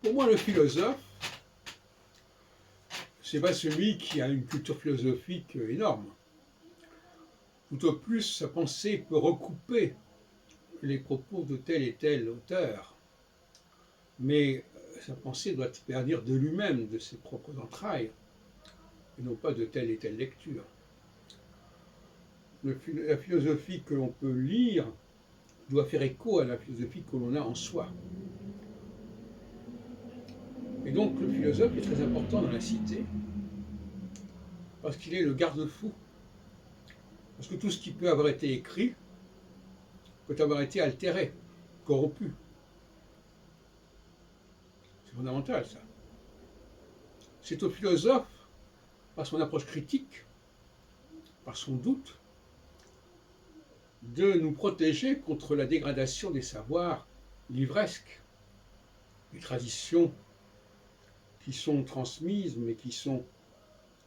Pour moi, le philosophe, c'est pas celui qui a une culture philosophique énorme. Tout au plus, sa pensée peut recouper les propos de tel et tel auteur, mais sa pensée doit venir de lui-même, de ses propres entrailles, et non pas de telle et telle lecture. La philosophie que l'on peut lire doit faire écho à la philosophie que l'on a en soi. Et donc le philosophe est très important dans la cité, parce qu'il est le garde-fou. Parce que tout ce qui peut avoir été écrit peut avoir été altéré, corrompu. C'est fondamental, ça. C'est au philosophe, par son approche critique, par son doute, de nous protéger contre la dégradation des savoirs livresques, des traditions qui sont transmises, mais qui sont,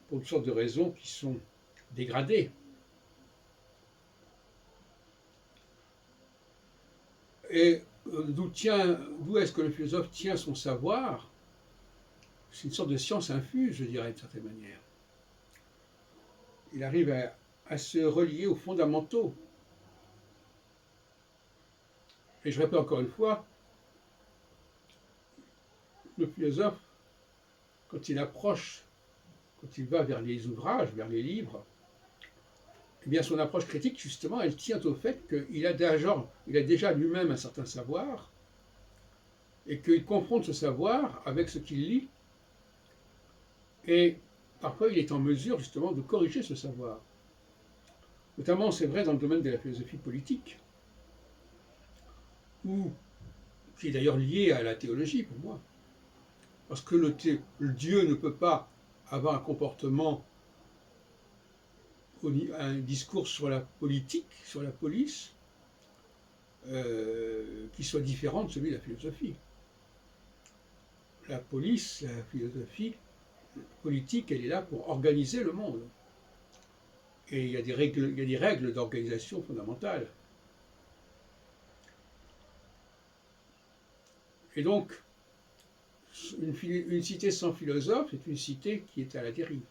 pour toutes sortes de raisons, qui sont dégradées. Et d'où est-ce que le philosophe tient son savoir? C'est une sorte de science infuse, je dirais, d'une certaine manière. Il arrive à se relier aux fondamentaux. Et je répète encore une fois, le philosophe, quand il va vers les ouvrages, vers les livres, eh bien son approche critique, justement, elle tient au fait qu'il a déjà lui-même un certain savoir, et qu'il confronte ce savoir avec ce qu'il lit, et parfois il est en mesure, justement, de corriger ce savoir. Notamment, c'est vrai dans le domaine de la philosophie politique, qui est d'ailleurs lié à la théologie pour moi. Parce que le Dieu ne peut pas avoir un comportement, un discours sur la politique, sur la police, qui soit différent de celui de la philosophie. La police, la philosophie politique, elle est là pour organiser le monde. Et il y a des règles d'organisation fondamentales. Et donc, une cité sans philosophe est une cité qui est à la dérive.